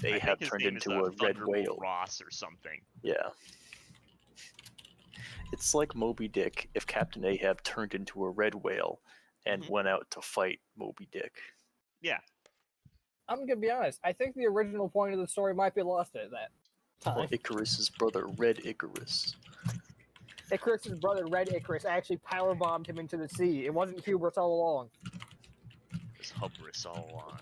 if I Ahab think his turned name is into a red Thunderbolt whale. Ross or something. Yeah. It's like Moby Dick if Captain Ahab turned into a red whale and went out to fight Moby Dick. Yeah. I'm gonna be honest. I think the original point of the story might be lost at that time. Well, Icarus's brother, Red Icarus. Icarus's brother, Red Icarus, actually power bombed him into the sea. It wasn't hubris all along. It was hubris all along.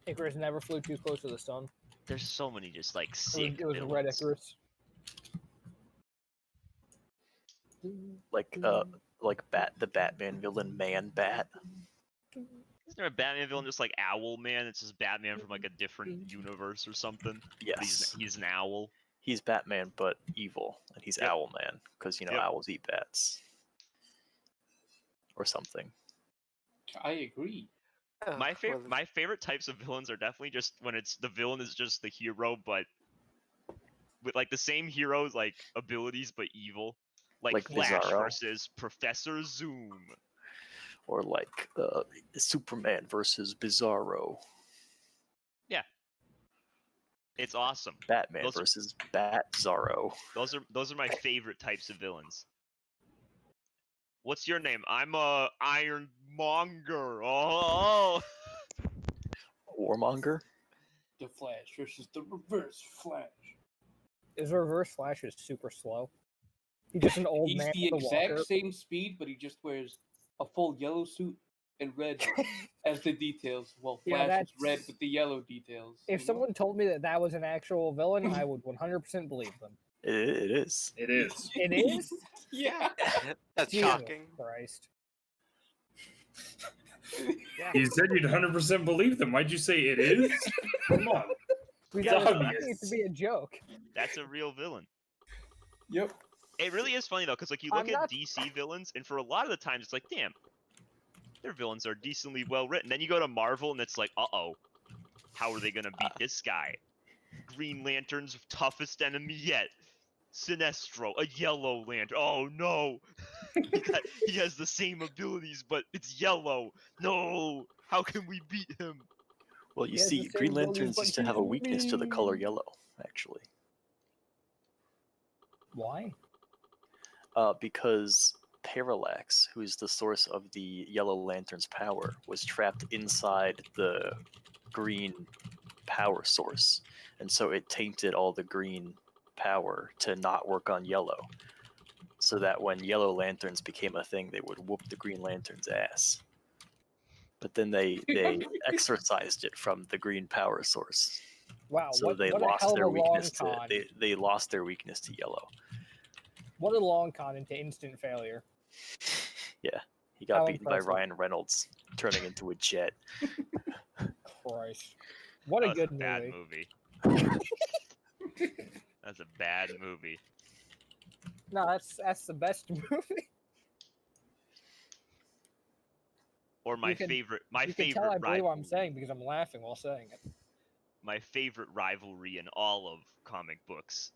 Icarus never flew too close to the sun. There's so many just like sick It was villains. Red Icarus. Like the Batman villain Man Bat. Isn't there a Batman villain just like Owl Man? It's just Batman from like a different universe or something. Yes. But he's an owl. He's Batman, but evil, and he's Yep. Owl Man because owls eat bats or something. I agree. My favorite types of villains are definitely just when it's the villain is just the hero, but with like the same hero's like abilities but evil. Like Flash Bizarro. versus Professor Zoom. Or like Superman versus Bizarro. Yeah. It's awesome. Batman versus Bat-Zarro. Those are my favorite types of villains. What's your name? I'm a Ironmonger. Oh. Warmonger? The Flash versus the Reverse Flash. His Reverse Flash is super slow. He's just an old He's man the with a exact walker. same speed, but he just wears a full yellow suit and red as the details. Well, Yeah, Flash is that's- red with the yellow details. If someone told me that was an actual villain, I would 100% believe them. It is. It is. It is? Yeah. That's Jesus shocking. Christ. You said you'd 100% believe them. Why'd you say it is? Come on. We It's got obvious. it to be a joke. That's a real villain. Yep. It really is funny though, because like you look at DC villains, and for a lot of the times it's like, damn, their villains are decently well written. Then you go to Marvel, and it's like, uh-oh, how are they gonna beat this guy? Green Lantern's toughest enemy yet. Sinestro, a Yellow Lantern. Oh no, he has the same abilities, but it's yellow. No, how can we beat him? Well, you He has see, the same Green abilities, Lanterns but used to he's have a weakness to the color mean. yellow, actually. Why? Because Parallax, who is the source of the Yellow Lantern's power, was trapped inside the green power source, and so it tainted all the green power to not work on yellow, so that when Yellow Lanterns became a thing, they would whoop the Green Lantern's ass. But then they exorcised it from the green power source, Wow, so what they a lost hell of their a long weakness to con. they lost their weakness to yellow. What a long con into instant failure. Yeah, he got How beaten by impressive. Ryan Reynolds, turning into a jet. Christ. What a That's good a bad movie. That's a bad movie. No, that's the best movie. Or my You can- favorite You can tell I believe what I'm rivalry. saying because I'm laughing while saying it. My favorite rivalry in all of comic books.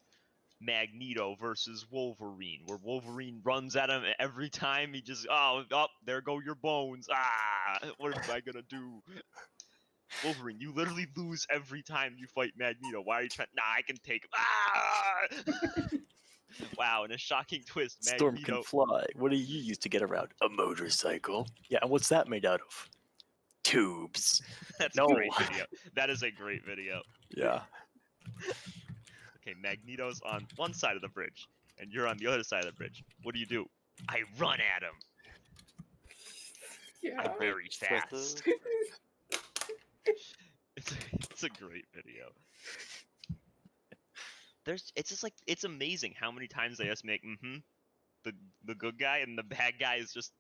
Magneto versus Wolverine, where Wolverine runs at him every time. He just, oh, there go your bones. Ah, what am I gonna do? Wolverine, you literally lose every time you fight Magneto. Why are you trying? Nah, I can take him. Ah! Wow, and a shocking twist, Storm Magneto. can fly. What do you use to get around? A motorcycle. Yeah, and what's that made out of? Tubes. That's No. a great video. That is a great video. Yeah. Okay, Magneto's on one side of the bridge, and you're on the other side of the bridge. What do? I run at him. Yeah. I'm very fast. Twisted. It's a great video. It's just like, it's amazing how many times they just make the good guy, and the bad guy is just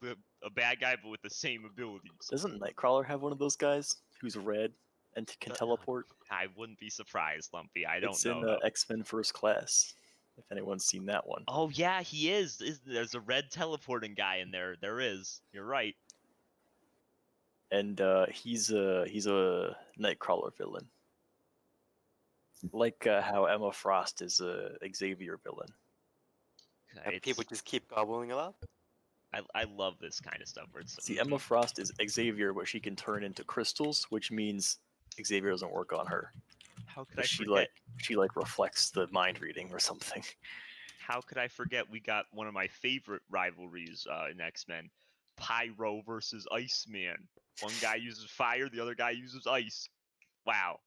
a bad guy but with the same abilities. Doesn't Nightcrawler have one of those guys who's red and can teleport? I wouldn't be surprised, Lumpy. I don't It's know. in though. X-Men First Class, if anyone's seen that one. Oh yeah, he is. There's a red teleporting guy in there. There is. You're right. And he's a Nightcrawler villain. Like how Emma Frost is a Xavier villain. And people just keep gobbling it up. I love this kind of stuff where it's See, Emma Frost is Xavier, but she can turn into crystals, which means Xavier doesn't work on her. How could But I she forget? reflects the mind reading or something. How could I forget? We got one of my favorite rivalries in X-Men: Pyro versus Iceman. One guy uses fire, the other guy uses ice. Wow,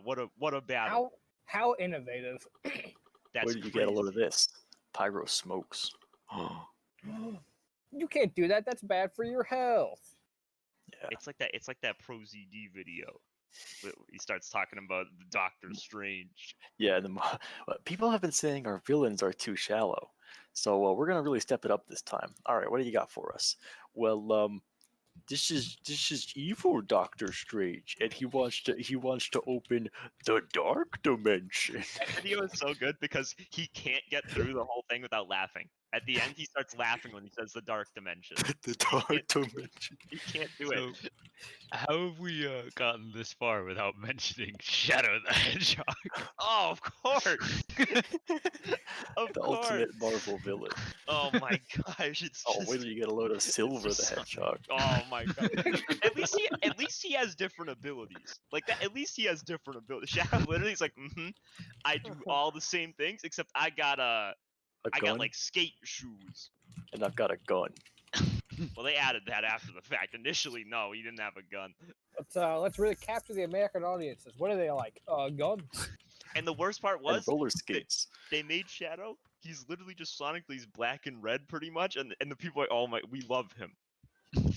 what a battle! How innovative. That's Where did you crazy. get a load of this? Pyro smokes. You can't do that. That's bad for your health. Yeah. It's like that. It's like that Pro ZD video. He starts talking about Doctor Strange. Yeah, people have been saying our villains are too shallow, so we're gonna really step it up this time. All right, what do you got for us? Well, this is evil Doctor Strange, and he wants to open the dark dimension. That video is so good because he can't get through the whole thing without laughing. At the end, he starts laughing when he says the dark dimension. The dark dimension. He can't do it. So, how have we gotten this far without mentioning Shadow the Hedgehog? Oh, of course. Of The course. ultimate Marvel villain. Oh my gosh, it's Oh, just. wait till you get a load of Silver just the so- Hedgehog. Oh my god. At least he has different abilities. Like that. At least he has different abilities. Shadow literally is like, I do all the same things except I got A I gun, got like skate shoes. and I've got a gun. Well, they added that after the fact. Initially, no, he didn't have a gun. Let's really capture the American audiences. What are they like? Guns. And the worst part And was roller skates. they made Shadow. He's literally just sonically he's black and red pretty much, and the people are like, oh my, we love him.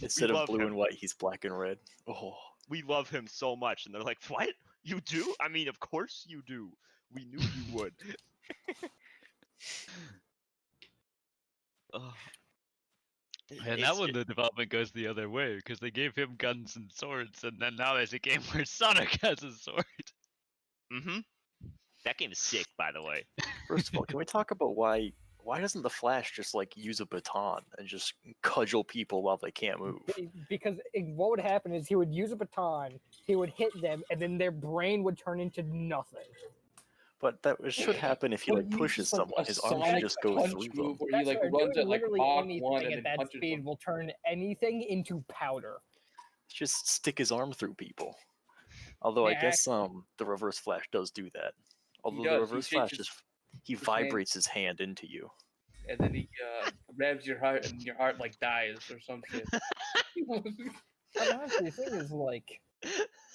Instead of love blue him. and white, he's black and red. Oh, We love him so much, and they're like, what? You do? I mean, of course you do. We knew you would. Ugh. And that one, the development goes the other way because they gave him guns and swords, and then now there's a game where Sonic has a sword. That game is sick, by the way. first of all, can we talk about why doesn't the Flash just like use a baton and just cudgel people while they can't move? Because what would happen is he would use a baton, he would hit them, and then their brain would turn into nothing. But that should happen if he like But he's pushes just like someone. a His arm should Sonic just go punch through them. move where That's he like fair. runs Doing at like literally Mach anything 1 and at then that punches speed them. will turn anything into powder. Just stick his arm through people. Although I Yeah, guess the Reverse Flash does do that. Although the does. He Reverse shakes Flash his- just he his vibrates his hand into you. And then he grabs your heart and your heart like dies or some shit. Honestly, the thing is, like,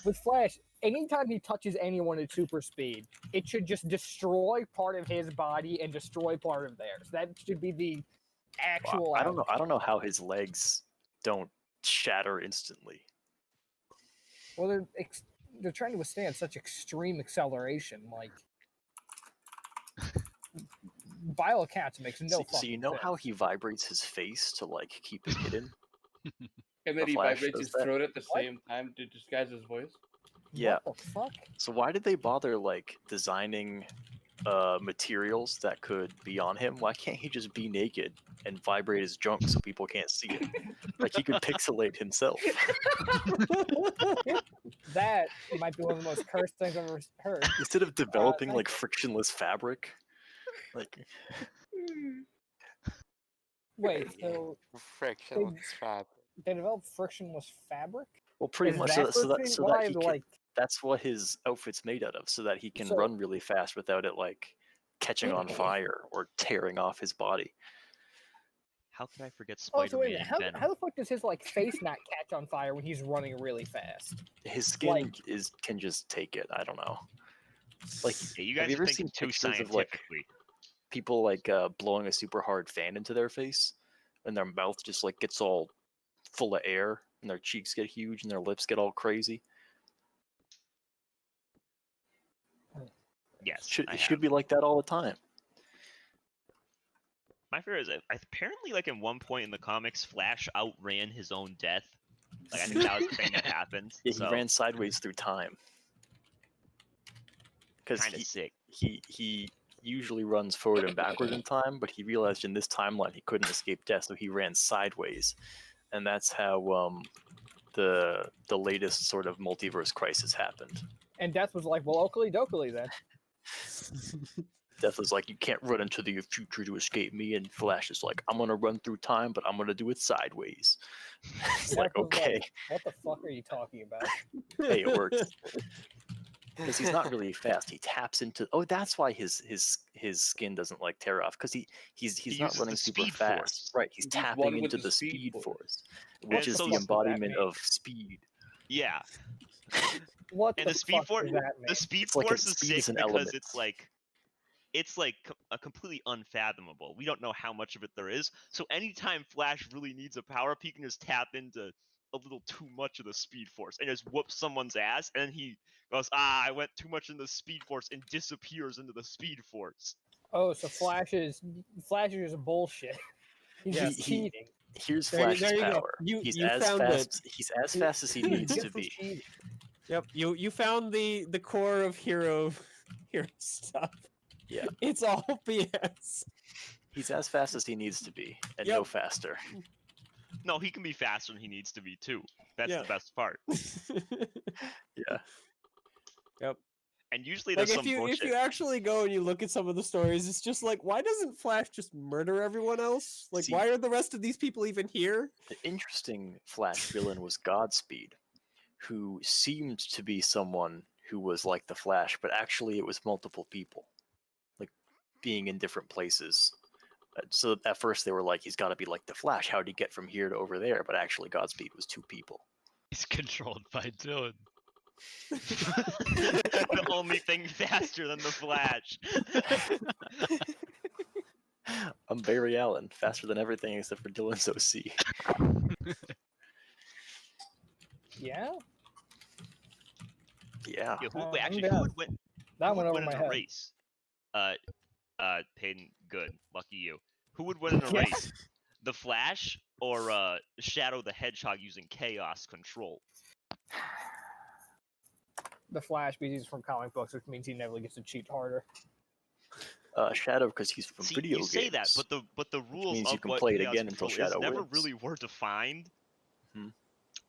with Flash, anytime he touches anyone at super speed, it should just destroy part of his body and destroy part of theirs. That should be the actual. I don't know how his legs don't shatter instantly. Well, they're trying to withstand such extreme acceleration. Like, by all accounts, it makes no So fucking you know sense. how he vibrates his face to like keep it hidden? And then The he Flash vibrates does his that? throat at the What? same time to disguise his voice. Yeah. What the fuck? So why did they bother like designing materials that could be on him? Why can't he just be naked and vibrate his junk so people can't see it? Like he could pixelate himself. That might be one of the most cursed things I've ever heard. Instead of developing thank like frictionless fabric. Like Wait, so Frictionless fabric. they developed frictionless fabric? well pretty Is much that so that friction? so Why, that he can, like, that's what his outfit's made out of, so that he can So- run really fast without it like catching on fire or tearing off his body. How could I forget oh, Spider-Man so wait a minute. and Venom? How the fuck does his like face not catch on fire when he's running really fast? His skin Like- can just take it. I don't know. Like Yeah, you have guys you are ever thinking seen too pictures of like scientifically. people like blowing a super hard fan into their face and their mouth just like gets all full of air and their cheeks get huge and their lips get all crazy? Yes, It I should have. be like that all the time. My fear is that apparently, like in one point in the comics, Flash outran his own death. Like I think that was the thing that happened. Yeah, he so, ran sideways through time. Because kind of sick. he usually runs forward and backward in time, but he realized in this timeline he couldn't escape death, so he ran sideways, and that's how the latest sort of multiverse crisis happened. And Death was like, well, Oakley dokley then. Death is like, you can't run into the future to escape me, and Flash is like, I'm gonna run through time, but I'm gonna do it sideways. It's like, Death was okay, what the fuck are you talking about? hey, it works. Because he's not really fast. He taps into. Oh, that's why his skin doesn't like tear off. Because he's He not uses running the super speed fast. force. Right. He's He's tapping one with into the the speed speed force. force, And which is so the does that embodiment mean? of speed. Yeah, What and the the speed fuck force, does that mean? the speed It's like force is speed is sick an because element. it's like a completely unfathomable. We don't know how much of it there is. So anytime Flash really needs a power up, he can just tap into a little too much of the speed force and just whoop someone's ass, and then he goes, I went too much in the speed force, and disappears into the speed force. Oh, so Flash is bullshit. He's Yeah. just cheating. Here's There you- Flash's there you go. power. You- he's you as found fast. He's as fast as he needs Just to for be. cheating. Yep, you found the core of hero stuff. Yeah. It's all BS. He's as fast as he needs to be, and Yep. no faster. No, he can be faster than he needs to be too. That's Yeah. the best part. Yeah. Yep. And usually Like there's if some you bullshit. actually go and you look at some of the stories, it's just like, why doesn't Flash just murder everyone else? Like, See- why are the rest of these people even here? The interesting Flash villain was Godspeed, who seemed to be someone who was like the Flash, but actually it was multiple people, like being in different places. So at first they were like, he's got to be like the Flash. How'd he get from here to over there? But actually, Godspeed was two people. He's controlled by Dylan. The only thing faster than the Flash. I'm Barry Allen, faster than everything except for Dylan's OC. Yeah, Yo, who, I'm wait, actually, down. who would win? that Who went would over win my in a head. race? Peyton, good, lucky you. Who would win in a Yeah. race? The Flash or Shadow the Hedgehog using chaos control? The Flash, because he's from comic books, which means he never gets to cheat harder. Shadow, because he's from See, video you games. say that, but the rules means of you can what play it chaos again until control is Shadow never wins. really were defined.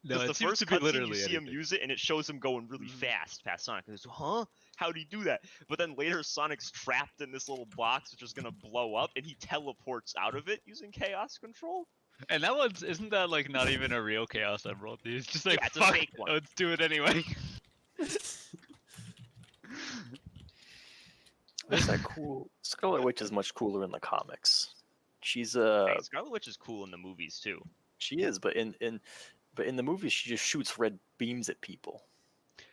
No, Because it the seems first to be cutscene literally you see him anything. use it, and it shows him going really fast past Sonic. And goes, huh? How'd he do that? But then later, Sonic's trapped in this little box, which is gonna blow up, and he teleports out of it using chaos control. And that one's isn't that like not even a real Chaos Emerald? He's just like, Yeah, it's a fuck, fake one. let's do it anyway. What's that cool? Scarlet Witch is much cooler in the comics. She's Hey, Scarlet Witch is cool in the movies too. she is, but in the movies she just shoots red beams at people.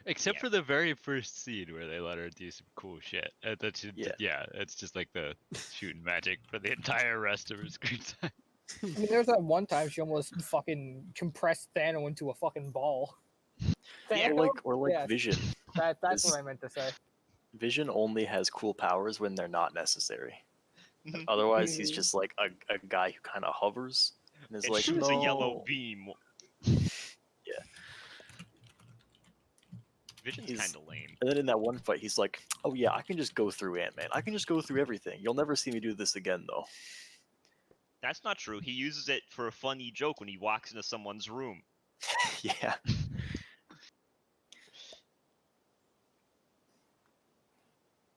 Except Yeah. for the very first scene where they let her do some cool shit. That's Yeah. yeah, it's just like the shooting magic for the entire rest of her screen time. I mean, there's that one time she almost fucking compressed Thanos into a fucking ball. Yeah. Thanos? Or like Yeah, Vision. that's is- what I meant to say. Vision only has cool powers when they're not necessary. Mhm. Otherwise, he's just like a guy who kind of hovers and is It like, shoots no. a yellow beam. Yeah. Vision's He's- kind of lame. And then in that one fight, he's like, "Oh yeah, I can just go through Ant-Man. I can just go through everything. You'll never see me do this again, though." That's not true. He uses it for a funny joke when he walks into someone's room. Yeah.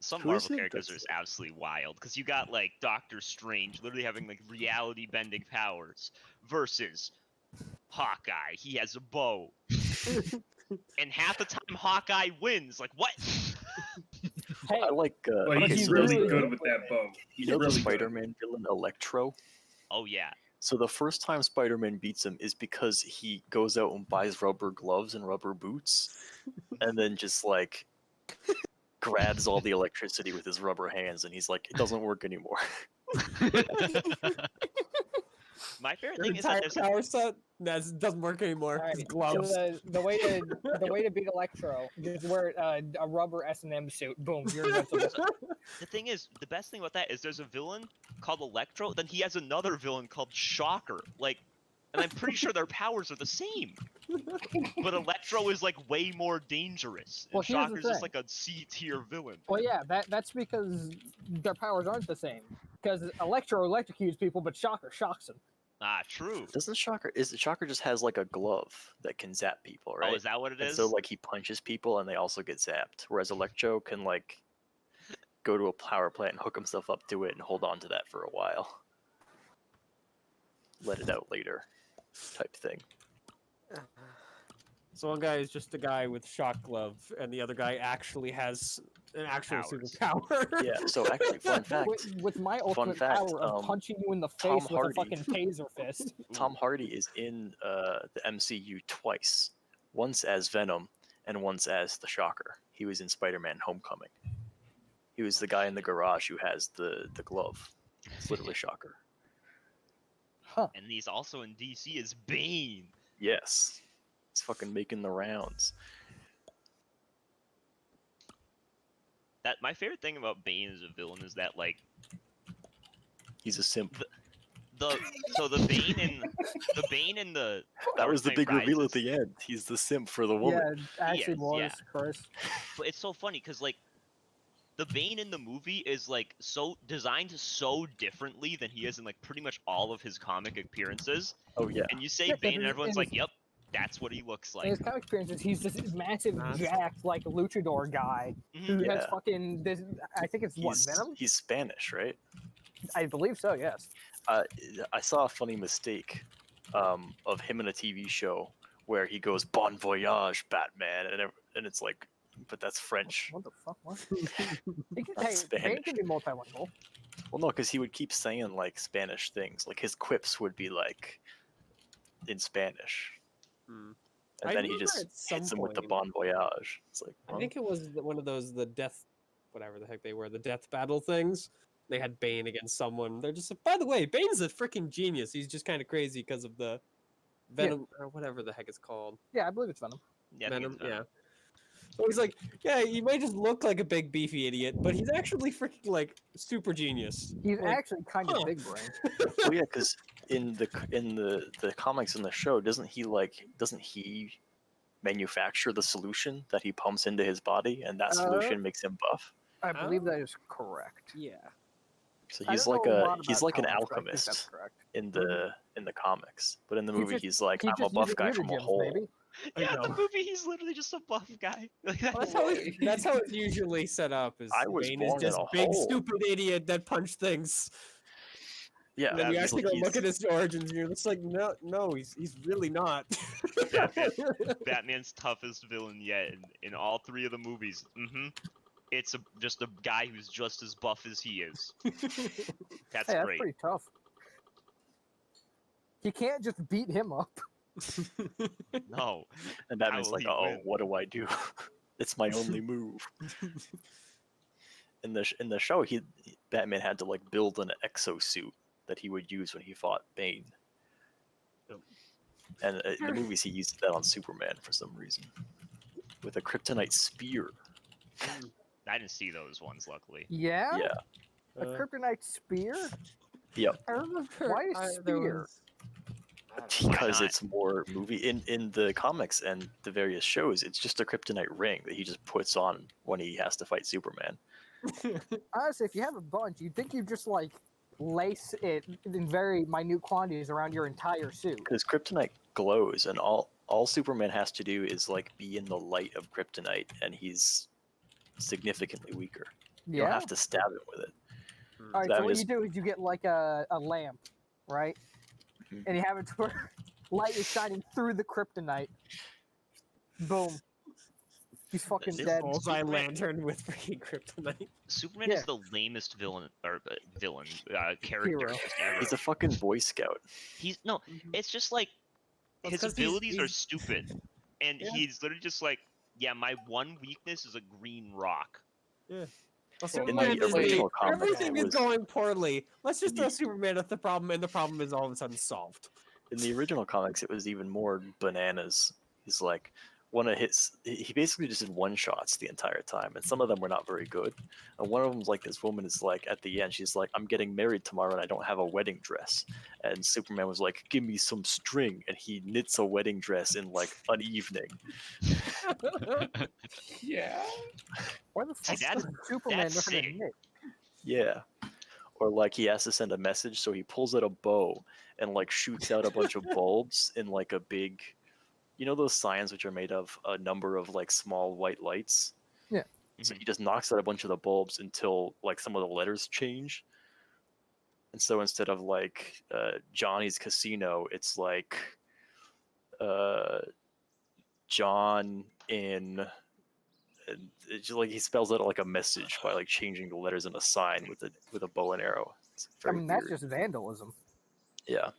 Some Who is Marvel it characters are that's- just absolutely wild because you got like Doctor Strange literally having like reality bending powers versus Hawkeye. He has a bow. And half the time Hawkeye wins. Like what? Hey, I like. Well, okay, he's so really really good good with with that bow. He's you know the really good. Spider-Man villain Electro? Oh yeah. So the first time Spider-Man beats him is because he goes out and buys rubber gloves and rubber boots, and then just like grabs all the electricity with his rubber hands, and he's like, "It doesn't work anymore." My favorite Your thing is entire that there's a, power set doesn't work anymore. Alright, His so gloves. the way to beat Electro, just wear a rubber S&M suit. Boom, you're invincible. the thing is, the best thing about that is there's a villain called Electro, then he has another villain called Shocker. Like, and I'm pretty sure their powers are the same. But Electro is like way more dangerous. And Well, here's the Shocker's just thing. like a C tier villain. Well, yeah, that's because their powers aren't the same. Because Electro electrocutes people, but Shocker shocks them. Ah, true. Doesn't Shocker? Shocker just has like a glove that can zap people, right? Oh, is that what it And is? so like he punches people and they also get zapped, whereas Electro can like go to a power plant and hook himself up to it and hold on to that for a while. Let it out later, type thing. So one guy is just a guy with shock glove, and the other guy actually has an actual Powers. superpower. Yeah. So actually, fun fact. With my ultimate fact, power of punching you in the Tom face with Hardy. a fucking taser fist. Tom Hardy is in the MCU twice. Once as Venom, and once as the Shocker. He was in Spider-Man: Homecoming. He was the guy in the garage who has the glove. It's literally Shocker. And he's also in DC as Bane. Yes. It's fucking making the rounds. That my favorite thing about Bane as a villain is that like He's a simp. the Bane in the That was the Dark big Knight reveal at Rises- the end. He's the simp for the woman. Yeah, actually Yes, was, yeah. Chris. But it's so funny because like the Bane in the movie is like so designed so differently than he is in like pretty much all of his comic appearances. Oh yeah. And you say Yeah, Bane, and and everyone's his- like, "Yep, that's what he looks In like." his comic appearances, he's this massive, Nice. jacked, like luchador guy who has Yeah. fucking this. I think it's what, Venom? He's Spanish, right? I believe so. Yes. I saw a funny mistake of him in a TV show where he goes "Bon voyage, Batman," and it's like, but that's French. What the fuck? What? He can, That's hey, Bane Spanish. can be multilingual. Well, no, because he would keep saying like Spanish things. Like his quips would be like in Spanish, Hmm. and I then he remember just at some hits him with the point- "Bon voyage." It's like, I think it was one of those the death, whatever the heck they were, the death battle things. They had Bane against someone. They're just like, by the way, Bane's a freaking genius. He's just kind of crazy because of the Venom or whatever the heck it's called. Yeah, I believe it's Venom. Yeah, I think Venom, it's Venom. yeah. So he's like, yeah, he might just look like a big beefy idiot, but he's actually freaking like super genius. He's Like, actually kind huh. of big brain. well, yeah, because in the comics in the show, doesn't he manufacture the solution that he pumps into his body, and that solution makes him buff? I believe that is correct. Yeah. So I he's don't like know a a lot he's about like an comics, but I think that's alchemist correct. in the comics, but in the He movie just- he's like, He I'm a just buff uses guy from a mutagens, hole. baby. I Yeah, in the know. movie he's literally just a buff guy. Like, Well, that's how it's usually set up. Is I was Bane is born in just a big hole. stupid idiot that punched things. Yeah, And then you he's actually like- go look he's- at his origins, and you're just like, no, he's really not. Batman's toughest villain yet in all three of the movies. It's just a guy who's just as buff as he is. That's Hey, that's great. pretty tough. You can't just beat him up. No. and How Batman's will like, he oh, win? what do I do? It's my only move. In the show, Batman had to like build an exosuit that he would use when he fought Bane. Yep. And in the movies, he used that on Superman for some reason, with a kryptonite spear. I didn't see those ones, luckily. Yeah? Yeah, A kryptonite spear? Yep. I don't know. Why a There spear? was- because not? it's more movie in the comics and the various shows. It's just a kryptonite ring that he just puts on when he has to fight Superman. Honestly, if you have a bunch, you'd think you'd just like lace it in very minute quantities around your entire suit. Because kryptonite glows, and all Superman has to do is like be in the light of kryptonite, and he's significantly weaker. You don't Yeah. have to stab him with it. All right. that So what is- you do is you get like a lamp, right? Mhm. And you have it to where light is shining through the kryptonite. Boom. He's fucking This dead. Bullseye Superman- lantern with freaking kryptonite. Superman Yeah. is the lamest villain character Hero. just ever. He's a fucking Boy Scout. He's no. It's just like Well, his 'cause he's- abilities are he's- stupid, and Yeah. he's literally just like, yeah, my one weakness is a green rock. Well, In Superman the is original comics, everything it is was- going poorly. Let's just in throw the- Superman at the problem, and the problem is all of a sudden solved. In the original comics, it was even more bananas. He's like, one of his, he basically just did one shots the entire time, and some of them were not very good. And one of them's like, this woman is like, at the end, she's like, I'm getting married tomorrow and I don't have a wedding dress. And Superman was like, give me some string, and he knits a wedding dress in like an evening. Yeah. Why the fuck that's- does Superman that's know how to sick. knit? Yeah. Or like he has to send a message, so he pulls out a bow and like shoots out a bunch of bulbs in like a big, you know those signs which are made of a number of like small white lights? Yeah. So Mhm. he just knocks out a bunch of the bulbs until like some of the letters change. And so instead of like Johnny's Casino, it's like John in. It's just like he spells out like a message by like changing the letters in a sign with a bow and arrow. It's I very mean, weird. that's just vandalism. Yeah.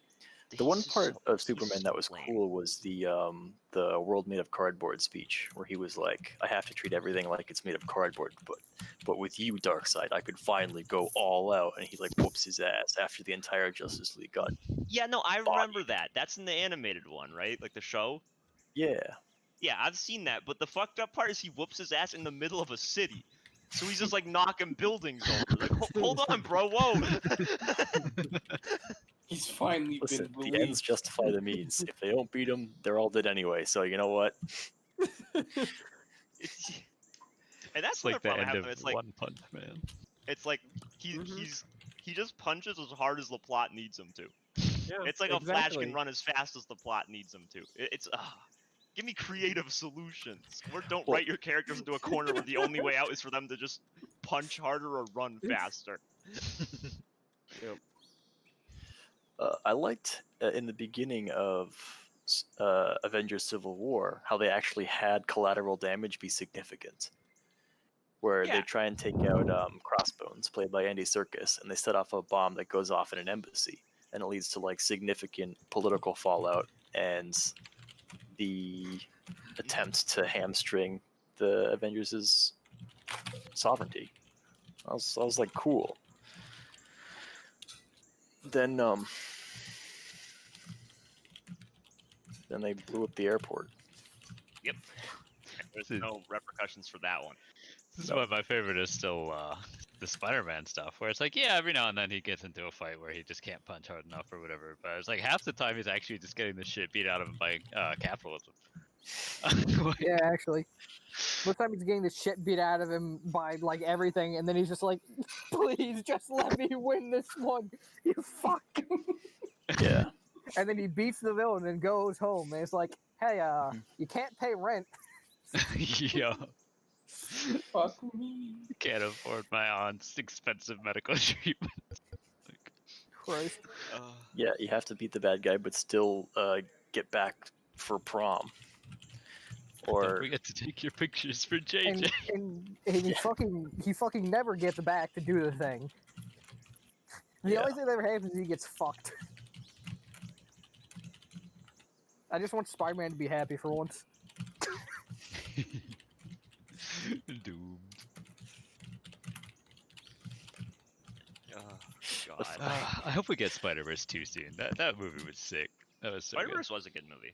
The He's one just part so- of he's Superman so that was lame. cool was the world made of cardboard speech, where he was like, "I have to treat everything like it's made of cardboard, but with you, Darkseid, I could finally go all out." And he like whoops his ass after the entire Justice League got Yeah, no, I bodied. remember that. That's in the animated one, right? Like the show. Yeah. Yeah, I've seen that. But the fucked up part is he whoops his ass in the middle of a city. So he's just like knocking buildings over. Like, hold on, bro. Whoa. He's finally Listen, been the ends released. justify the means. If they don't beat him, they're all dead anyway. So you know what? It's- and that's It's like another the problem I end have. of It's like One Punch Man. it's like Mhm. he just punches as hard as the plot needs him to. Yeah, It's like a Flash exactly. can run as fast as the plot needs him to. It's give me creative solutions. Or don't Well- write your characters into a corner where the only way out is for them to just punch harder or run faster. Yep. I liked in the beginning of Avengers Civil War how they actually had collateral damage be significant. Where Yeah. they try and take out Crossbones, played by Andy Serkis, and they set off a bomb that goes off in an embassy, and it leads to like significant political fallout and the attempt to hamstring the Avengers' sovereignty. I was like, cool. Then they blew up the airport. There's See- no repercussions for that one. This is No. why my favorite is still the Spider-Man stuff, where it's like, yeah, every now and then he gets into a fight where he just can't punch hard enough or whatever. But it's like half the time he's actually just getting the shit beat out of him by capitalism. Like, Yeah, actually. Most time he's getting the shit beat out of him by like everything, and then he's just like, "Please, just let me win this one, you fuck." Yeah. And then he beats the villain and goes home, and it's like, "Hey, you can't pay rent." yo, Fuck me. can't afford my aunt's expensive medical treatment. Like, Christ. Yeah, you have to beat the bad guy, but still get back for prom. don't Or forget to take your pictures for And, JJ. and he fucking never gets back to do the thing. The Yeah. only thing that ever happens is he gets fucked. I just want Spider-Man to be happy for once. Doomed. Oh, The God. I hope we get Spider-Verse 2 soon. That movie was sick. That was so good. Spider-Verse was a good movie.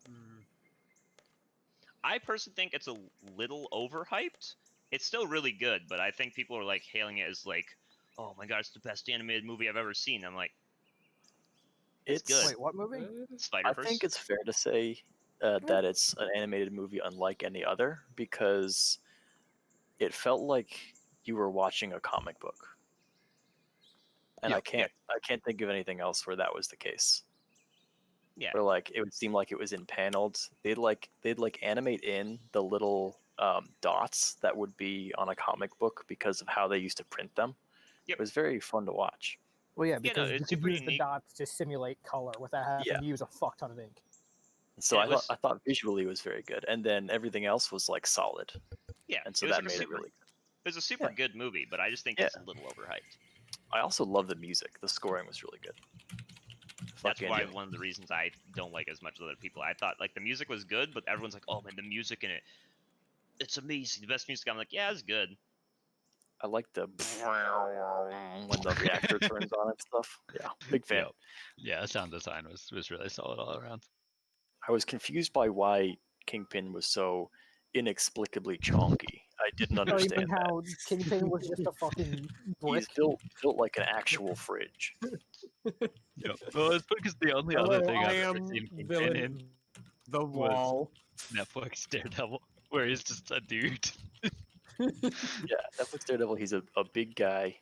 Mm. I personally think it's a little overhyped. It's still really good, but I think people are like hailing it as like, oh my god, it's the best animated movie I've ever seen. I'm like, it's good. Wait, what movie? I Spider-Verse. think it's fair to say that it's an animated movie unlike any other because it felt like you were watching a comic book. And Yeah. I can't think of anything else where that was the case. Yeah. Where like it would seem like it was in paneled. They'd like animate in the little dots that would be on a comic book because of how they used to print them. Yep. It was very fun to watch. Well, yeah, no, because you it's could super use the unique. dots to simulate color without having Yeah. to use a fuck ton of ink. So And it was- I thought visually it was very good, and then everything else was like solid, Yeah. and so it was that like made a it super, really good. It was a super Yeah. good movie, but I just think Yeah. it's a little overhyped. I also love the music. The scoring was really good. That's Fucking why one of the reasons I don't like as much as other people. I thought like the music was good, but everyone's like, "Oh man, the music in it's amazing, the best music." I'm like, "Yeah, it's good." I like the when the reactor turns on and stuff. Yeah, big fan. Yep. Yeah, sound design was really solid all around. I was confused by why Kingpin was so inexplicably chonky. I didn't Or even understand that. how Kingpin was just a fucking brick. He's built like an actual fridge. Yep. Well, it's because the only Hello, other thing I I've ever am seen Kingpin villain. in The wall. Netflix Daredevil, where he's just a dude. Yeah, Netflix Daredevil. He's a big guy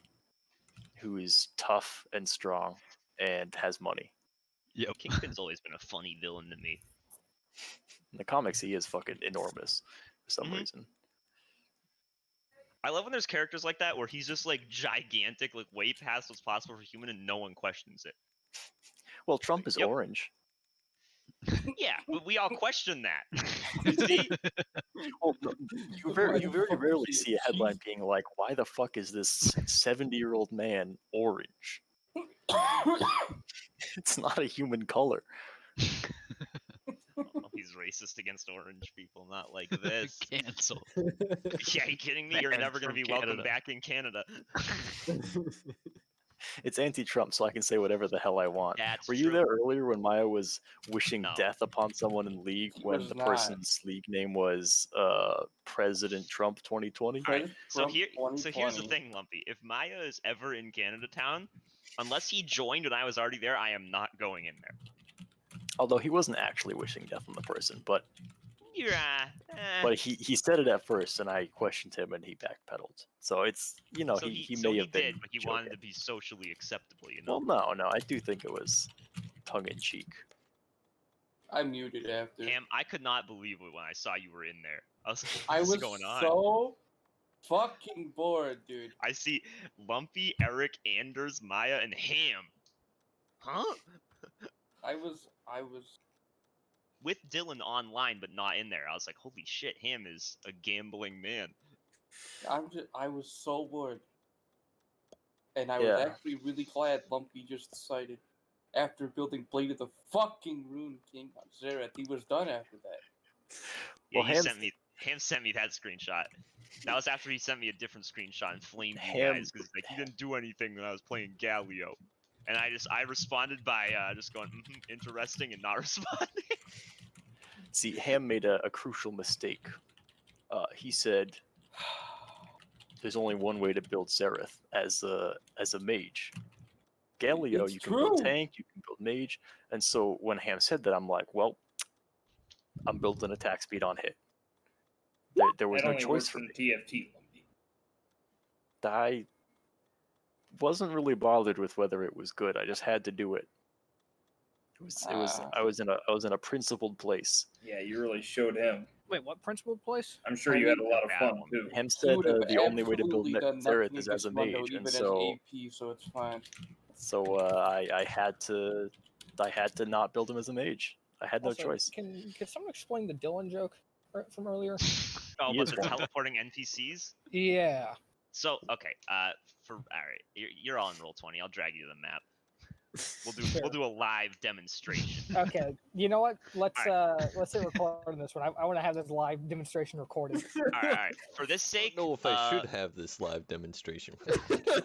who is tough and strong and has money. Yep. Kingpin's always been a funny villain to me. In the comics, he is fucking enormous for some Mhm. reason. I love when there's characters like that where he's just like gigantic, like way past what's possible for human, and no one questions it. Well, Trump is Yep. orange. Yeah, but we all question that. You see? Well, no, you very rarely see a headline being like, "Why the fuck is this 70-year-old man orange?" It's not a human color. Oh, he's racist against orange people, not like this. Cancelled. Yeah, are you kidding me? You're Banned never gonna from be welcome Canada. back in Canada. It's anti-Trump, so I can say whatever the hell I want. That's Were you true. there earlier when Maya was wishing No. death upon someone in League He when was the not. person's League name was President Trump 2020? All right, President so Trump here's the 2020. thing, Lumpy. If Maya is ever in Canada Town, unless he joined when I was already there, I am not going in there. Although he wasn't actually wishing death on the person, but Yeah. he said it at first, and I questioned him, and he backpedaled. So it's So he so may he have been did, but he wanted to joking. be socially acceptable, you know. Well, no, I do think it was tongue in cheek. I muted after. Ham, I could not believe it when I saw you were in there. I was like, I what's was going on? so fucking bored, dude. I see Lumpy, Eric, Anders, Maya, and Ham. Huh? I was With Dylan online, but not in there. I was like, holy shit, Ham is a gambling man. I was so bored. And I was Yeah. actually really glad Lumpy just decided after building Blade of the fucking Rune King on Xerath, he was done after that. Yeah, Well, you Ham's- Ham sent me that screenshot. That was after he sent me a different screenshot and flamed you Ham- guys because like you didn't do anything when I was playing Galio, and I responded by just going interesting and not responding. See, Ham made a crucial mistake. He said there's only one way to build Xerath as a mage. Galio, It's you can build true. tank, you can build mage, and so when Ham said that, I'm like, well, I'm building attack speed on hit. There was That no only choice works for in me. TFT. Lumpy. I wasn't really bothered with whether it was good. I just had to do it. I was in a principled place. Yeah, you really showed him. Wait, what principal place? I'm sure I you had a mean, lot of bad fun one. too. Ham He said would have the only way to build absolutely done Xerath nothing is as a against Mundo, mage, and even so as AP, so it's fine. I had to not build him as a mage. I had no Also, choice. Can someone explain the Dylan joke from earlier? Oh, He but is the one. teleporting NPCs. Yeah. So okay, all right, you're all in Roll20. I'll drag you to the map. We'll do a live demonstration. Okay. You know what? Let's All hit record on this one. I want to have this live demonstration recorded. All right. For this I sake, don't know if I should have this live demonstration.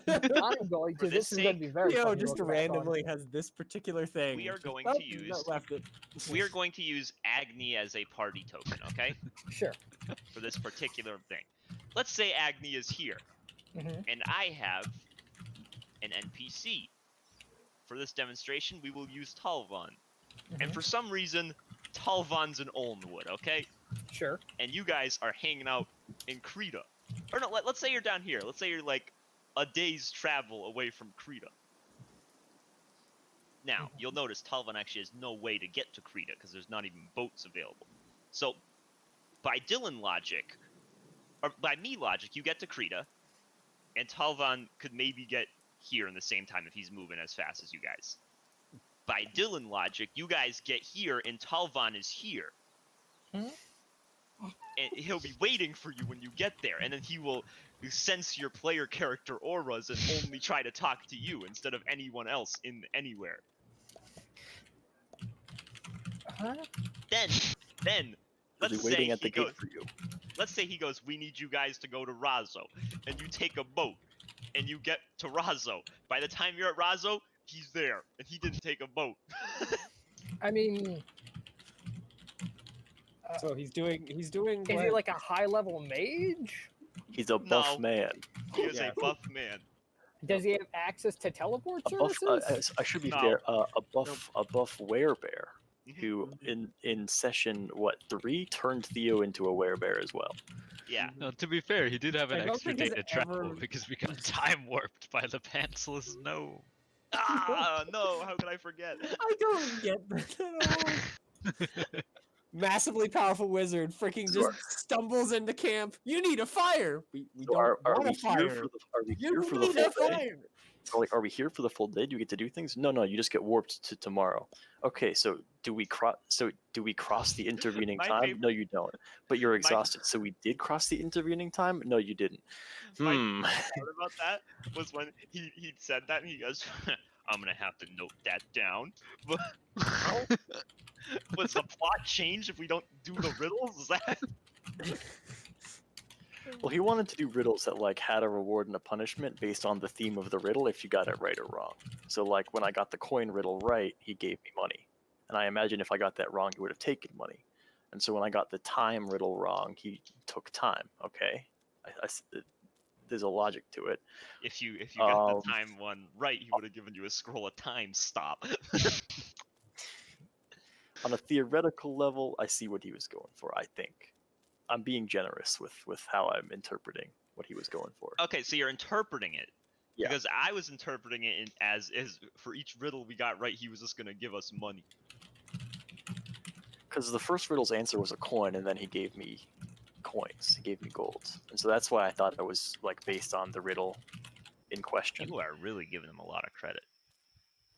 I'm going For to. this This is going to be very Yo funny to just look back on. randomly has this particular thing. We are Just, going oh, to no, use- left it. we are going to use Agni as a party token, okay? Sure. For this particular thing. Let's say Agni is here, Mhm. and I have an NPC. For this demonstration, we will use Talvon. And Mhm. for some reason, Talvon's in Olnwood, okay? Sure. And you guys are hanging out in Krita. Or no, let's say you're down here. Let's say you're like a day's travel away from Krita. Now, you'll notice Talvon actually has no way to get to Krita because there's not even boats available. So, by Dylan logic, or by me logic, you get to Krita, and Talvon could maybe get here in the same time if he's moving as fast as you guys. By Dylan logic, you guys get here, and Talvon is here. Hmm? And he'll be waiting for you when you get there, and then he will sense your player character auras and only try to talk to you instead of anyone else in anywhere. Huh? Then, He'll let's be say waiting at he the gate goes. for you. Let's say he goes, we need you guys to go to Razo, and you take a boat, and you get to Razo. By the time you're at Razo, he's there, and he didn't take a boat. I mean, So he's doing is he like a high level mage? He's a buff No. man. He is Yeah. a buff man. Does he have access to teleport A buff. services? I should be No. fair. A buff werebear who Mhm. in session 3 turned Theo into a werebear as well. Yeah. No, to be fair, he did have an I don't extra think day he's to travel ever- because we got time warped by the pantsless gnome. Ah, no, how could I forget? I don't get that at all. massively powerful wizard freaking So just stumbles into camp. You need a fire. We So don't are want we a fire. here for the are we You here for the need full a day? fire. Are we here for the full day? Do you get to do things? No, you just get warped to tomorrow. Okay, so do we cross? So do we cross the intervening My time? favorite- No, you don't. But you're My- exhausted. So we did cross the intervening time? No, you didn't. My Hmm. part about that was when he said that and he goes, "I'm gonna have to note that down." But was the plot change if we don't do the riddles? Is that Well, he wanted to do riddles that like had a reward and a punishment based on the theme of the riddle if you got it right or wrong. So like when I got the coin riddle right, he gave me money. And I imagine if I got that wrong, he would have taken money. And so when I got the time riddle wrong, he took time. Okay, there's a logic to it. if you got the time one right, he would have given you a scroll of time. Stop. On a theoretical level, I see what he was going for. I think I'm being generous with how I'm interpreting what he was going for. Okay, so you're interpreting it. Yeah. Because I was interpreting it as for each riddle we got right, he was just gonna give us money. Because the first riddle's answer was a coin, and then he gave me coins. He gave me gold, and so that's why I thought it was like based on the riddle in question. You are really giving him a lot of credit.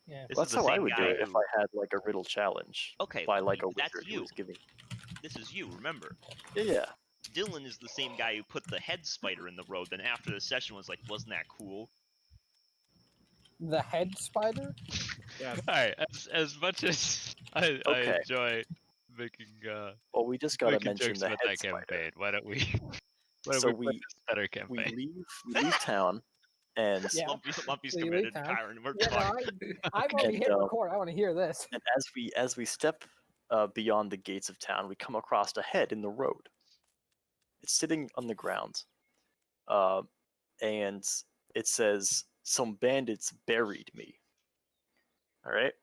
Yeah. This Well, is that's the how I same would do guy it if who- I had like a riddle challenge. Okay, by but like a that's wizard who you. was giving. This is you. Remember, Yeah. Dylan is the same guy who put the head spider in the road. Then after the session was like, "Wasn't that cool?" The head spider? Yeah. Alright, as much as I Okay. enjoy making Well, we just gotta making mention jokes the about head that spider. campaign, why don't we why don't So we, play this better campaign? we leave town, and Yeah. Lumpy's So you committed. leave town? Kyron, we're Yeah, no, talking. I've already And, hit record. I want to hear this. and as we step beyond the gates of town, we come across a head in the road. It's sitting on the ground, and it says, "Some bandits buried me." All right.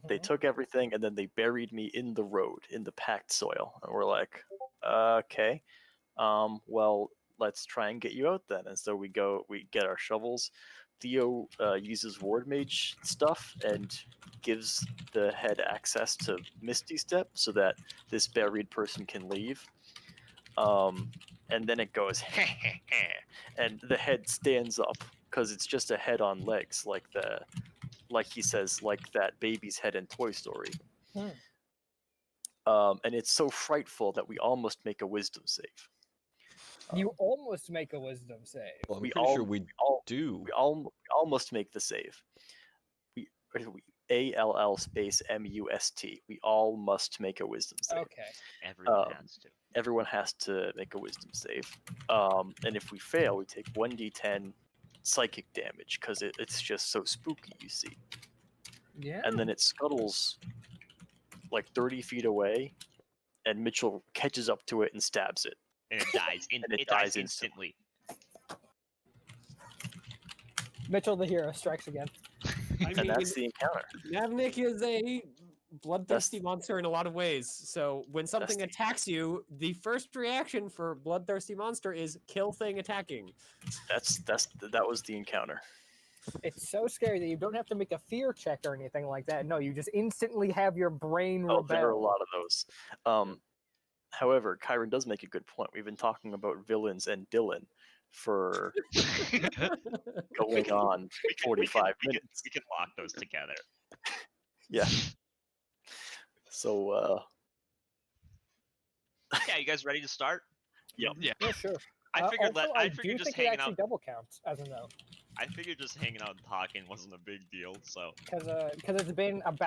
They Mhm. took everything and then they buried me in the road, in the packed soil. And we're like, okay, well, let's try and get you out then. And so we get our shovels. Theo uses Ward Mage stuff and gives the head access to Misty Step so that this buried person can leave. And then it goes, and the head stands up because it's just a head on legs, like he says, like that baby's head in Toy Story. And it's so frightful that we almost make a wisdom save. You almost make a wisdom save. Well, I'm we pretty all- sure we all- do. We almost make the save. We ALL space MUST. We all must make a wisdom save. Okay. Everyone has to. Everyone has to make a wisdom save. And if we fail, we take 1d10 psychic damage because it's just so spooky, you see. Yeah. And then it scuttles like 30 feet away, and Mitchell catches up to it and stabs it. And it dies. And it dies instantly. Mitchell the hero strikes again. I And mean, that's the encounter. Navnik is a bloodthirsty monster in a lot of ways. So when something the- attacks you, the first reaction for bloodthirsty monster is kill thing attacking. That was the encounter. It's so scary that you don't have to make a fear check or anything like that. No, you just instantly have your brain Oh, there are a rebel. lot of those. However, Kyron does make a good point. We've been talking about villains and Dylan for going on 45 minutes. We can lock those together. Yeah. So, Yeah, you guys ready to start? Yep. Yeah. Yeah, sure. I figured also, I I figured do just think it hanging actually out. double counts as a no, I figured just hanging out and talking wasn't a big deal. So because it's been about